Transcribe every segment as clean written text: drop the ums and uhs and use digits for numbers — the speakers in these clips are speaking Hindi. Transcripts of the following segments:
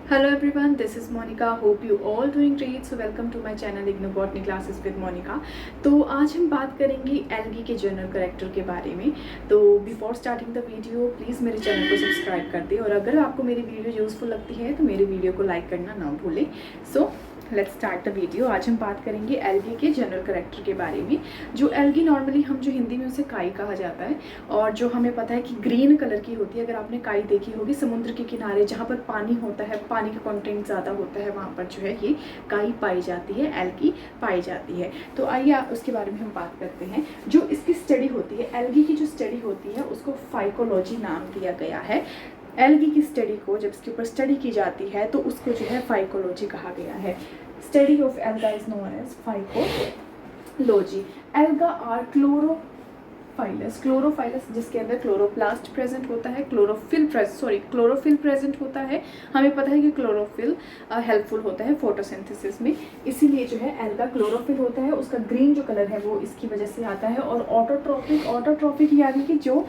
Hello everyone, this is Monica. Hope you all doing great. So welcome to my channel IGNOU botany classes with Monica. तो आज हम बात करेंगे एल्गी के जनरल कैरेक्टर के बारे में। तो before starting the video please मेरे चैनल को सब्सक्राइब कर दें और अगर आपको मेरी वीडियो यूज़फुल लगती है तो मेरे वीडियो को लाइक करना ना भूलें। So let's start the video. आज हम बात करेंगे एल्गी के जनरल कैरेक्टर के बारे में। जो एल्गी नॉर्मली हम जो हिंदी में उसे काई कहा जाता है और जो हमें पता है कि ग्रीन कलर की होती है। अगर आपने काई देखी होगी समुद्र के किनारे जहाँ पर पानी होता है, पानी का कंटेंट ज़्यादा होता है, वहाँ पर जो है ये काई पाई जाती है, एल्गी पाई जाती है। तो आइए उसके बारे में हम बात करते हैं। जो इसकी स्टडी होती है, एल्गी की जो स्टडी होती है उसको फाइकोलॉजी नाम दिया गया है। एल्गी की स्टडी को जब इसके ऊपर स्टडी की जाती है तो उसको जो है फाइकोलॉजी कहा गया है। Study of algae is known as phycology. Algae are chlorophyllous जिसके अंदर क्लोरोप्लास्ट प्रेजेंट होता है, क्लोरोफिल प्रेजेंट होता है। हमें पता है कि क्लोरोफिल हेल्पफुल होता है फोटोसिंथेसिस में, इसीलिए जो है एल्गा क्लोरोफिल होता है। उसका ग्रीन जो कलर है वो इसकी वजह से आता है। और ऑटोट्रॉपिक यानी कि जो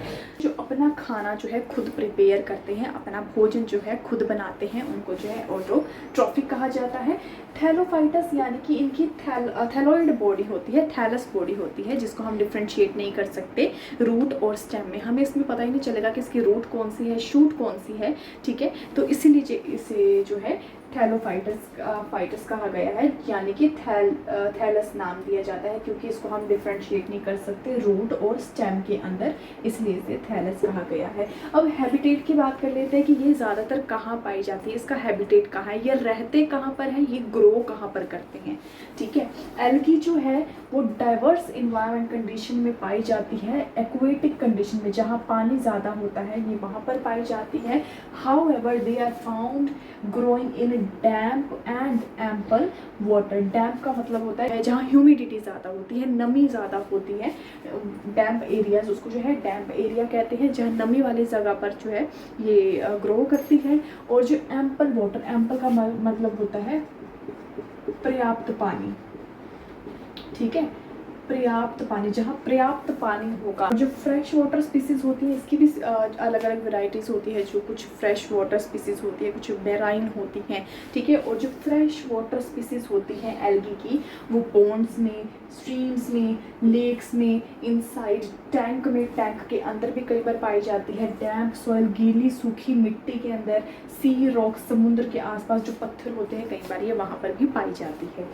अपना खाना जो है खुद प्रिपेयर करते हैं, अपना भोजन जो है खुद बनाते हैं, उनको जो है ऑटोट्रॉपिक कहा जाता है। थैलोफाइटस यानी कि इनकी थैलोइड बॉडी होती है, थैलस बॉडी होती है, जिसको हम डिफ्रेंशिएट नहीं कर सकते रूट और स्टेम में। हमें इसमें पता ही नहीं चलेगा कि इसकी रूट कौन सी है, शूट कौन सी है, ठीक है। तो इसीलिए इसे जो है थैलोफाइटस कहा गया है, यानी कि थैलस नाम दिया जाता है, क्योंकि इसको हम डिफ्रेंशिएट नहीं कर सकते रूट और स्टेम के अंदर, इसलिए इसे थैलस कहा गया है। अब हैबिटेट की बात कर लेते हैं कि ये ज़्यादातर कहाँ पाई जाती है, इसका हैबिटेट कहाँ है, ये रहते कहाँ पर है, ये ग्रो कहाँ पर करते हैं, ठीक है। एल्गी जो है वो डाइवर्स इन्वायरमेंट कंडीशन में पाई जाती है। एक्वेटिक कंडीशन में जहाँ पानी ज़्यादा होता है ये वहाँ पर पाई जाती है। However they are found growing in damp and ample water. Damp का मतलब होता है जहाँ ह्यूमिडिटी ज़्यादा होती है, नमी ज़्यादा होती है। डैम्प एरियाज, उसको जो है डैम्प एरिया कहते हैं, जहाँ नमी वाली जगह पर जो है ये ग्रो करती है। और जो एम्पल वाटर, एम्पल का मतलब होता है पर्याप्त पानी, ठीक है, पर्याप्त पानी, जहाँ पर्याप्त पानी होगा। जो फ्रेश वाटर स्पीसीज होती है इसकी भी अलग अलग वेराइटीज़ होती है। जो कुछ फ्रेश वाटर स्पीसीज होती है, कुछ मैराइन होती हैं, ठीक है। और जो फ्रेश वाटर स्पीसीज होती हैं एल्गी की, वो पॉन्ड्स में, स्ट्रीम्स में, लेक्स में, इनसाइड टैंक में, टैंक के अंदर भी कई बार पाई जाती है। डैम्प सॉइल, गीली सूखी मिट्टी के अंदर, सी रॉक, समुद्र के आसपास जो पत्थर होते हैं कई बार ये वहाँ पर भी पाई जाती है।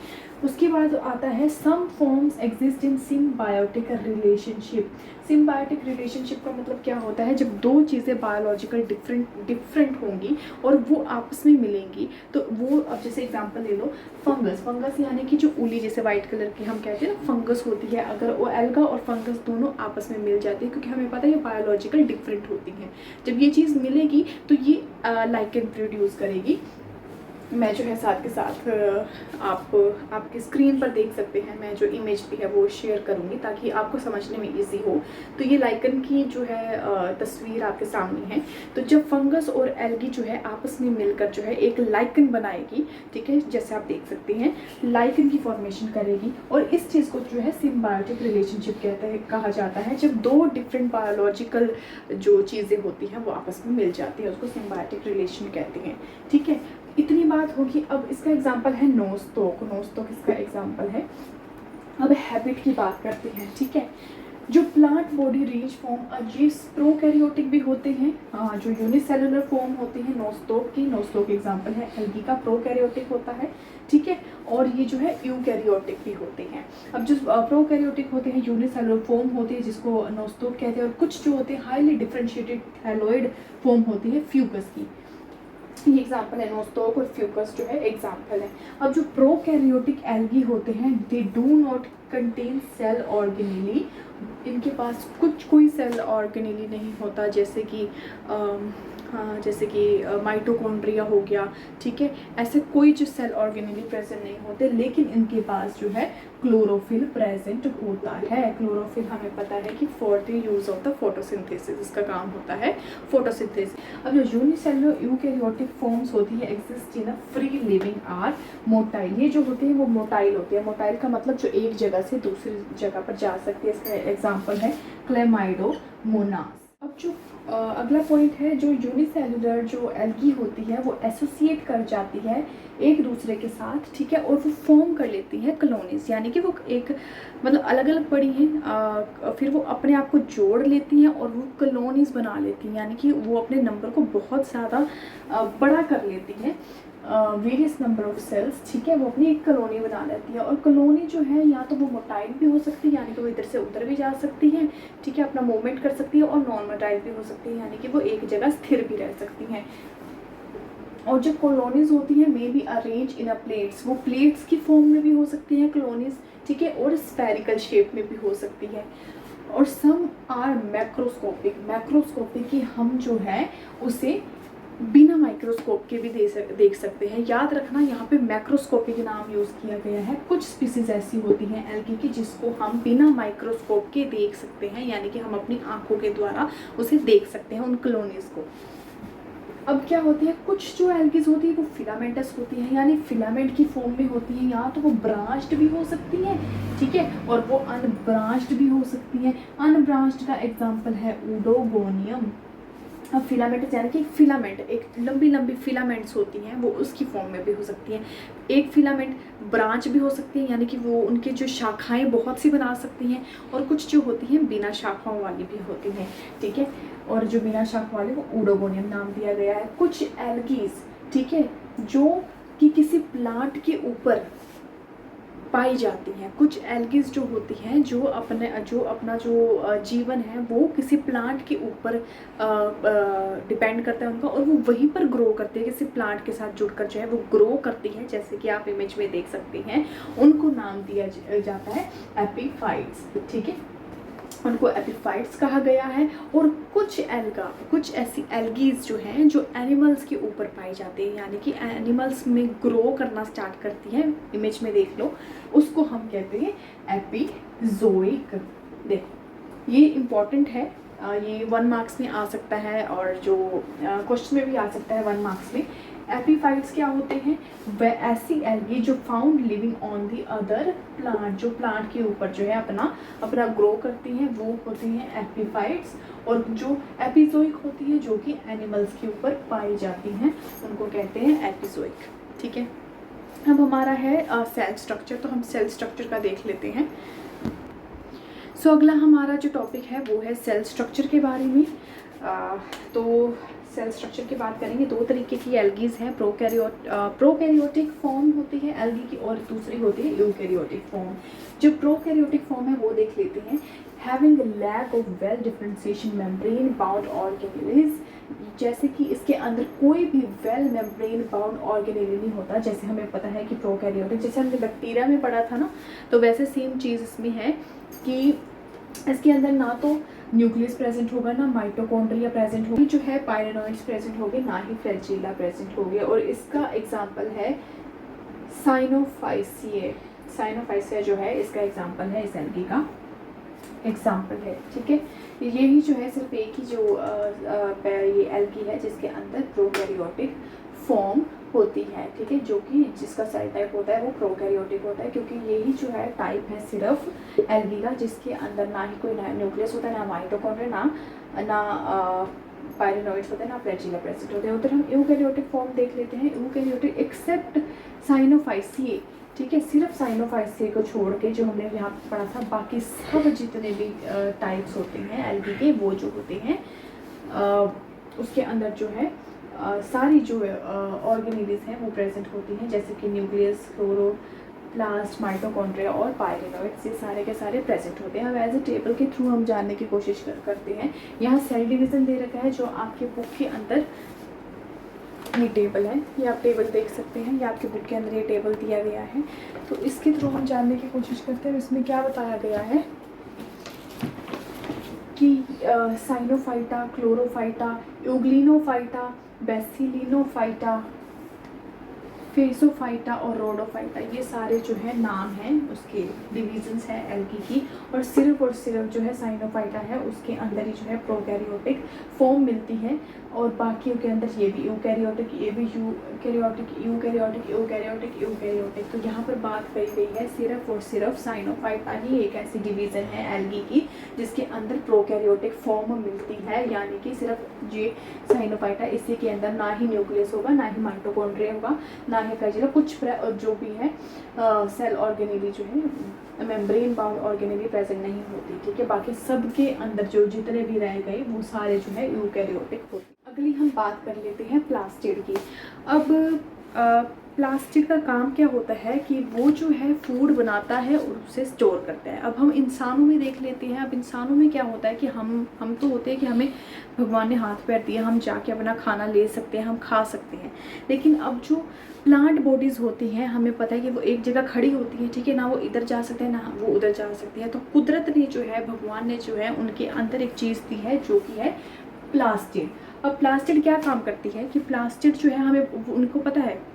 उसके बाद आता है some forms exist in symbiotic relationship. Symbiotic relationship का मतलब क्या होता है, जब दो चीज़ें बायोलॉजिकल डिफरेंट होंगी और वो आपस में मिलेंगी, तो वो, अब जैसे एग्जांपल ले लो, फंगस यानी कि जो उली जैसे वाइट कलर की हम कहते हैं ना फंगस होती है, अगर वो एल्गा और फंगस दोनों आपस में मिल जाती है, क्योंकि हमें पता है ये बायोलॉजिकल डिफरेंट होती हैं, जब ये चीज़ मिलेगी तो ये लाइकेन प्रोड्यूस करेगी। मैं जो है साथ के साथ आपके स्क्रीन पर देख सकते हैं, मैं जो इमेज भी है वो शेयर करूँगी ताकि आपको समझने में इजी हो। तो ये लाइकन की जो है तस्वीर आपके सामने है। तो जब फंगस और एल्गी जो है आपस में मिलकर जो है एक लाइकन बनाएगी, ठीक है, जैसे आप देख सकते हैं लाइकन की फॉर्मेशन करेगी। और इस चीज़ को जो है सिम्बायोटिक रिलेशनशिप कहा जाता है। जब दो डिफरेंट बायोलॉजिकल जो चीज़ें होती हैं वो आपस में मिल जाती है, उसको सिम्बायोटिक रिलेशन कहते हैं, ठीक है। इतनी बात होगी। अब इसका एग्जाम्पल है नोज़टॉक इसका एग्जाम्पल है। अब हैबिट की बात करते हैं, ठीक है। जो प्लांट बॉडी रिच फॉर्म, ये प्रोकैरियोटिक भी होते हैं, जो यूनिसेलुलर फॉर्म होती है नोज़टॉक एग्जाम्पल है। एल्गी का प्रोकैरियोटिक होता है, ठीक है। और ये जो है यूकैरियोटिक भी होते हैं। अब जो प्रोकैरियोटिक होते हैं यूनिसेलुलर फॉर्म होती है जिसको नोज़टॉक कहते हैं, और कुछ जो होते हैं हाईली डिफरेंशिएटेड थैलोइड फॉर्म होती है फ्यूकस की। ये एग्जाम्पल है, नोज़टॉक और फ्यूकस जो है एग्जाम्पल है। अब जो प्रोकैरियोटिक एल्गी होते हैं, they do not contain cell organelle. इनके पास कोई सेल ऑर्गेनेली नहीं होता, जैसे कि माइटोकॉन्ड्रिया हो गया, ठीक है। ऐसे कोई जो सेल ऑर्गेनेली प्रेजेंट नहीं होते, लेकिन इनके पास जो है क्लोरोफिल प्रेजेंट होता है। क्लोरोफिल हमें पता है कि for the use of the photosynthesis, इसका काम होता है फोटोसिंथेसिस। अब जो यूनिसेलुलर यूकैरियोटिक फॉर्म्स होती है exist in a free living or motile. ये जो होते हैं वो मोटाइल होती है। मोटाइल का मतलब जो एक जगह से दूसरी जगह पर जा सकती है। इसका एग्जाम्पल है क्लेमाइडोमोनास। अब जो अगला पॉइंट है, जो यूनिसेलुलर जो एल्गी होती है वो एसोसिएट कर जाती है एक दूसरे के साथ, ठीक है, और वो फॉर्म कर लेती है कॉलोनीज़, यानी कि वो एक मतलब अलग अलग पड़ी हैं, फिर वो अपने आप को जोड़ लेती हैं और वो कॉलोनीज़ बना लेती हैं, यानी कि वो अपने नंबर को बहुत ज़्यादा बड़ा कर लेती हैं, वेरियस नंबर ऑफ सेल्स, ठीक है, वो अपनी एक कॉलोनी बना लेती है। और कॉलोनी जो है या तो वो मोटाइल भी हो सकती है, यानी कि वो इधर से उधर भी जा सकती है, ठीक है, अपना मूवमेंट कर सकती है, और नॉन मोटाइल भी हो सकती है, यानी कि वो एक जगह स्थिर भी रह सकती हैं। और जो कॉलोनीज होती हैं may be arrange in a plates, वो प्लेट्स की फॉर्म में भी हो सकती हैं कॉलोनीज, ठीक है, और स्फेरिकल शेप में भी हो सकती है। और सम आर मैक्रोस्कोपिक, मैक्रोस्कोपिक की हम जो है उसे बिना माइक्रोस्कोप के भी देख सकते हैं। याद रखना यहाँ पे मैक्रोस्कोपिक नाम यूज़ किया गया है। कुछ स्पीसीज ऐसी होती हैं एल्गी की जिसको हम बिना माइक्रोस्कोप के देख सकते हैं, यानी कि हम अपनी आंखों के द्वारा उसे देख सकते हैं उन कॉलोनीज को। अब क्या होती है, कुछ जो एल्गीज होती है वो फिलामेंटस होती है, यानी फिलामेंट की फॉर्म में होती है, या तो वो ब्रांच्ड भी हो सकती है, ठीक है, और वो अनब्रांच्ड भी हो सकती है। अनब्रांच्ड का एग्जांपल है ऊडोगोनियम। अब फिलामेंट यानी कि फिलामेंट एक लंबी लंबी फिलामेंट्स होती हैं, वो उसकी फॉर्म में भी हो सकती हैं। एक फिलामेंट ब्रांच भी हो सकती है, यानी कि वो उनके जो शाखाएं बहुत सी बना सकती हैं, और कुछ जो होती हैं बिना शाखाओं वाली भी होती हैं, ठीक है, और जो बिना शाखा वाले वो ऊडोगोनियम नाम दिया गया है। कुछ एल्गीज, ठीक है, जो कि किसी प्लांट के ऊपर पाई जाती हैं। कुछ एल्गीज जो होती हैं जो अपना जो जीवन है वो किसी प्लांट के ऊपर डिपेंड करता है उनका, और वो वहीं पर ग्रो करते हैं, किसी प्लांट के साथ जुड़कर जो है वो ग्रो करती हैं, जैसे कि आप इमेज में देख सकते हैं। उनको नाम दिया जाता है एपीफाइट्स, ठीक है, उनको एपीफाइट्स कहा गया है। और कुछ ऐसी एल्गीज जो हैं जो एनिमल्स के ऊपर पाई जाती है, यानी कि एनिमल्स में ग्रो करना स्टार्ट करती हैं, इमेज में देख लो, उसको हम कहते हैं एपिजोइक। देखो ये इम्पॉर्टेंट है, ये 1 मार्क्स में आ सकता है, और जो क्वेश्चन में भी आ सकता है 1 मार्क्स में। एपीफाइट्स क्या होते हैं, वह ऐसी एल्गी जो found living on the other plant, जो प्लांट के ऊपर जो है अपना ग्रो करती हैं, वो होती हैं एपीफाइट्स। और जो एपिजोइक होती है जो कि एनिमल्स के ऊपर पाई जाती हैं, उनको कहते हैं एपिजोइक, ठीक है। अब हमारा है सेल स्ट्रक्चर, तो हम सेल स्ट्रक्चर का देख लेते हैं। सो अगला हमारा जो टॉपिक है वो है सेल स्ट्रक्चर के बारे में। तो सेल स्ट्रक्चर की बात करेंगे, 2 तरीके की एल्गीज हैं, प्रोकैरियोटिक फॉर्म होती है एल्गी की, और दूसरी होती है यूकैरियोटिक फॉर्म। जो प्रोकैरियोटिक फॉर्म है वो देख लेते हैं। Having lack of well differentiation membrane bound organelles, जैसे कि इसके अंदर कोई भी वेल मेम्ब्रेन बाउंड ऑर्गेनेल नहीं होता। जैसे हमें पता है कि प्रोकैरियोटिक, जैसे हमने बैक्टीरिया में पढ़ा था ना, तो वैसे सेम चीज़ इसमें है कि इसके अंदर ना तो न्यूक्लियस प्रेजेंट होगा, ना माइटोकॉन्ड्रिया प्रेजेंट होगी, जो है पायरेनॉइड्स प्रेजेंट होंगे, ना ही फ्लैजेला प्रेजेंट होंगे। और इसका एग्जांपल है साइनोफाइसिया। साइनोफाइसिया जो है इसका एग्जांपल है, इस एल्गी का एग्जांपल है, ठीक है। यही जो है सिर्फ एक ही जो ये एल्गी है जिसके अंदर प्रोकैरियोटिक फॉर्म होती है, ठीक है, जो कि जिसका सेल टाइप होता है वो प्रोकैरियोटिक होता है, क्योंकि यही जो है टाइप है सिर्फ एल्गी का जिसके अंदर ना ही कोई न्यूक्लियस होता है, ना माइटोकॉन्ड्रिया, ना पायरेनॉइड्स होते हैं, ना फ्लैजेला प्रेजेंट होते हैं। उधर हम यूकैरियोटिक फॉर्म देख लेते हैं। यूकैरियोटिक एक्सेप्ट साइनोफाइसिया, ठीक है, सिर्फ साइनोफाइसिया को छोड़ के जो हमने यहाँ पढ़ा था, बाकी सब जितने भी टाइप्स होते हैं एल्गी के वो जो होते हैं उसके अंदर जो है सारी जो ऑर्गेनेलिज हैं वो प्रेजेंट होती हैं, जैसे कि न्यूक्लियस, क्लोरोप्लास्ट, माइटोकॉन्ड्रिया और पायरेनॉइड्स, ये सारे के सारे प्रेजेंट होते हैं। अब एज ए टेबल के थ्रू हम जानने की कोशिश करते हैं। यहाँ सेल डिवीज़न दे रखा है, जो आपके बुक के अंदर ये टेबल है, ये आप टेबल देख सकते हैं, ये आपके बुक के अंदर ये टेबल दिया गया है। तो इसके थ्रू हम जानने की कोशिश करते हैं। इसमें क्या बताया गया है कि साइनोफाइटा, क्लोरोफाइटा, यूग्लिनोफाइटा, बेसिलिनोफाइटा, फेसोफाइटा और रोडोफाइटा, ये सारे जो है नाम हैं उसके, डिविजन्स हैं एल्गी की। और सिर्फ जो है साइनोफाइटा है, उसके अंदर ही जो है प्रोकैरियोटिक फॉर्म मिलती है, और बाकियों के अंदर ये भी यूकैरियोटिक, ये भी यूकैरियोटिक। तो यहाँ पर बात करी गई है सिर्फ और सिर्फ साइनोफाइटा ही एक ऐसी डिवीज़न है एल्गी की जिसके अंदर प्रोकैरियोटिक फॉर्म मिलती है, यानी कि सिर्फ ये साइनोफाइटा, इसी के अंदर ना ही न्यूक्लियस होगा, ना ही माइटोकॉन्ड्रिया होगा, ना ही फ्लैजेला, कुछ जो भी है सेल ऑर्गेनेली जो है मेम्ब्रेन बाउंड ऑर्गेनेली प्रेजेंट नहीं होती, ठीक है। बाकी सबके अंदर जो जितने भी रह गए वो सारे जो है यूकैरियोटिक होते। अगली हम बात कर लेते हैं प्लास्टिड की। अब प्लास्टिड का काम क्या होता है कि वो जो है फूड बनाता है और उसे स्टोर करता है। अब हम इंसानों में देख लेते हैं। अब इंसानों में क्या होता है कि हम तो होते हैं कि हमें भगवान ने हाथ पैर दिए, हम जाके अपना खाना ले सकते हैं, हम खा सकते हैं। लेकिन अब जो प्लांट बॉडीज़ होती हैं, हमें पता है कि वो एक जगह खड़ी होती है, ठीक है, ना वो इधर जा सकते हैं ना वो उधर जा सकते हैं। तो कुदरत ने जो है, भगवान ने जो है उनके अंदर एक चीज़ दी है जो कि है प्लास्टिड। अब प्लास्टिड क्या काम करती है कि प्लास्टिड जो है हमें उनको पता है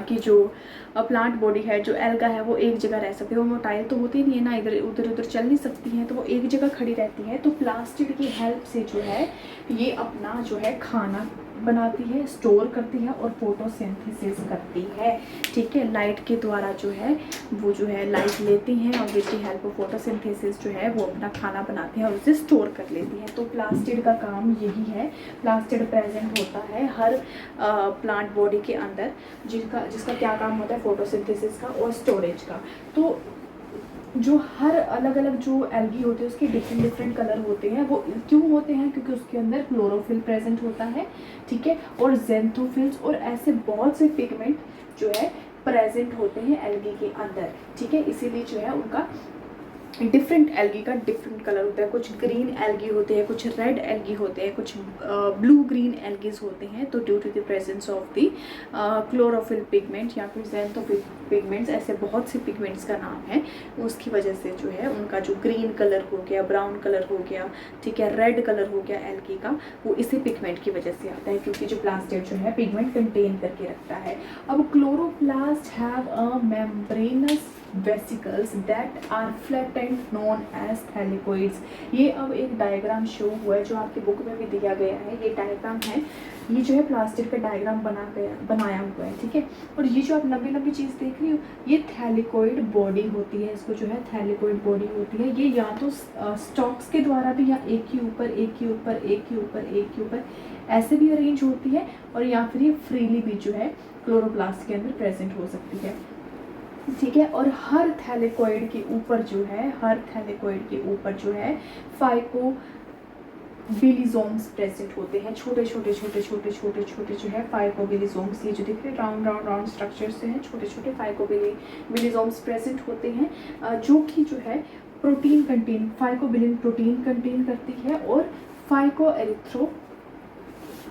कि जो प्लांट बॉडी है, जो एल्गा है, वो एक जगह रह सकती है, वो मोटाइल तो होती नहीं है ना, इधर उधर चल नहीं सकती हैं, तो वो एक जगह खड़ी रहती है। तो प्लास्टिड की हेल्प से जो है ये अपना जो है खाना बनाती है, स्टोर करती है और फोटोसिंथेसिस करती है, ठीक है। लाइट के द्वारा जो है वो जो है लाइट लेती हैं और with the help of photosynthesis जो है वो अपना खाना बनाती हैं और उसे स्टोर कर लेती हैं। तो प्लास्टिड का काम यही है। प्लास्टिड प्रेजेंट होता है हर प्लांट बॉडी के अंदर, जिसका क्या काम होता है, फोटोसिंथेसिस का और स्टोरेज का। तो जो हर अलग अलग जो एल्गी होते हैं उसके डिफरेंट कलर होते हैं। वो क्यों होते हैं? क्योंकि उसके अंदर क्लोरोफिल प्रेजेंट होता है, ठीक है, और ज़ेंथोफिल्स और ऐसे बहुत से पिगमेंट जो है प्रेजेंट होते हैं एल्गी के अंदर, ठीक है। इसीलिए जो है उनका डिफरेंट एल्गी का डिफरेंट कलर होता है। कुछ ग्रीन एल्गी होते हैं, कुछ रेड एल्गी होते हैं, कुछ ब्लू ग्रीन एल्गीज होते हैं। तो due to the presence of the chlorophyll pigment या फिर ज़ेंथोफिल पिगमेंट्स, ऐसे बहुत से पिगमेंट्स का नाम है, उसकी वजह से जो है उनका जो ग्रीन कलर हो गया, ब्राउन कलर हो गया, ठीक है, रेड कलर हो गया एल्गी का, वो इसी पिगमेंट की वजह से आता है, क्योंकि जो प्लास्टिड जो है पिगमेंट कंटेन करके रखता है। अब chloroplast have a membranous vesicles that are flattened known as thylakoids. ये अब एक डायग्राम शो हुआ है जो आपकी बुक में भी दिया गया है। ये डायग्राम है, ये जो है प्लास्टिड का डायग्राम बनाया हुआ है, ठीक है। और ये जो आप लंबी लंबी चीज़ देख रही हो, ये थैलेकोइड बॉडी होती है, इसको जो है थैलेकोइड बॉडी होती है। ये या तो स्टॉक्स के द्वारा भी, या एक के ऊपर एक के ऊपर एक के ऊपर एक के ऊपर ऐसे भी अरेंज होती है, और या फिर ये फ्रीली भी जो है क्लोरोप्लास्ट के अंदर प्रेजेंट हो सकती है, ठीक है। और हर थैलेकोइड के ऊपर जो है, हर थैलेकोइड के ऊपर जो है फाइकोबिलिजोम्स प्रेजेंट होते हैं। छोटे छोटे जो है फाइकोबिलिजोम्स, ये जो दिख रहे राउंड स्ट्रक्चर से हैं, छोटे छोटे फाइकोबिलिजोम्स प्रेजेंट होते हैं, जो कि जो है protein contain, phycobilin protein contain करती है, और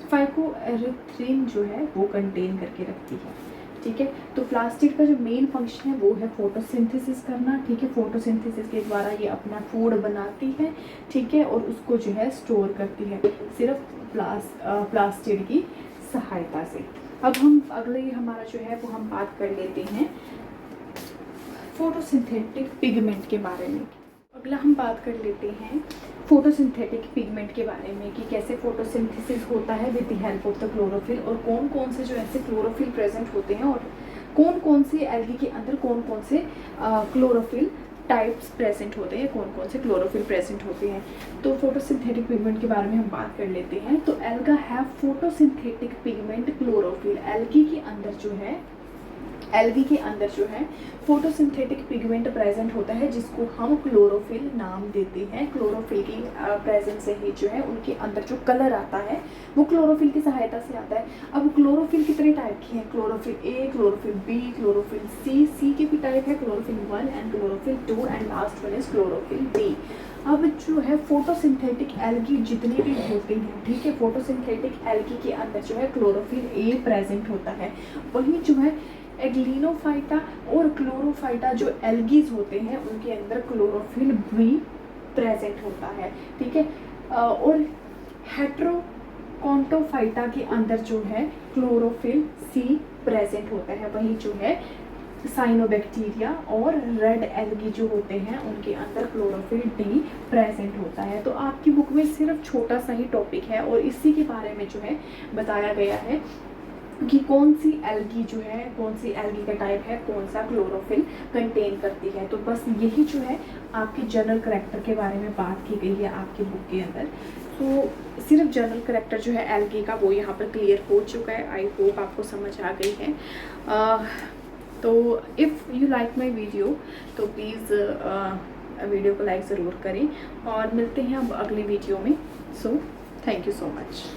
फाइकोएरिथ्रिन जो है वो कंटेन करके रखती है, ठीक है। तो प्लास्टिड का जो मेन फंक्शन है वो है फोटोसिंथेसिस करना, ठीक है। फोटोसिंथेसिस के द्वारा ये अपना फूड बनाती है, ठीक है, और उसको जो है स्टोर करती है सिर्फ प्लास्टिड की सहायता से। अब हम अगले हमारा जो है वो हम बात कर लेते हैं फोटोसिंथेटिक पिगमेंट के बारे में। अगला हम बात कर लेते हैं फोटोसिंथेटिक पिगमेंट के बारे में कि कैसे फोटोसिंथेसिस होता है with the help of the chlorophyll, और कौन कौन से जो ऐसे क्लोरोफिल प्रेजेंट होते हैं, और कौन कौन से एल्गी के अंदर कौन कौन से क्लोरोफिल टाइप्स प्रेजेंट होते हैं, कौन कौन से क्लोरोफिल प्रेजेंट होते हैं। तो फोटोसिंथेटिक पिगमेंट के बारे में हम बात कर लेते हैं। तो alga have photosynthetic pigment chlorophyll. Algae के अंदर जो है फोटोसिंथेटिक पिगमेंट प्रेजेंट होता है, जिसको हम क्लोरोफिल नाम देते हैं। क्लोरोफिल की प्रेजेंस से ही जो है उनके अंदर जो कलर आता है वो क्लोरोफिल की सहायता से आता है। अब क्लोरोफिल कितने टाइप की हैं? Chlorophyll A, chlorophyll B, chlorophyll C के भी टाइप है, chlorophyll 1 and chlorophyll 2 and last one is chlorophyll D. अब जो है फोटोसिंथेटिक एल्गी जितने भी होते हैं, ठीक है, फोटोसिंथेटिक एल्गी के अंदर जो है क्लोरोफिल ए प्रेजेंट होता है। वहीं जो है एग्लिनोफाइटा और क्लोरोफाइटा जो एल्गीज होते हैं उनके अंदर क्लोरोफिल बी प्रेजेंट होता है, ठीक है। और कॉन्टोफाइटा के अंदर जो है क्लोरोफिल सी प्रेजेंट होता है, वहीं जो है साइनोबैक्टीरिया और रेड एल्गी जो होते हैं उनके अंदर क्लोरोफिल डी प्रेजेंट होता है। तो आपकी बुक में सिर्फ छोटा सा ही टॉपिक है और इसी के बारे में जो है बताया गया है कि कौन सी एल्गी जो है, कौन सी एल्गी का टाइप है, कौन सा क्लोरोफिल कंटेन करती है। तो बस यही जो है आपके जनरल करैक्टर के बारे में बात की गई है आपकी बुक के अंदर। तो सिर्फ जनरल करैक्टर जो है एल्गी का वो यहाँ पर क्लियर हो चुका है। आई होप आपको समझ आ गई है। तो if you like my video तो प्लीज़ वीडियो को लाइक ज़रूर करें और मिलते हैं अब अगली वीडियो में। So thank you so much.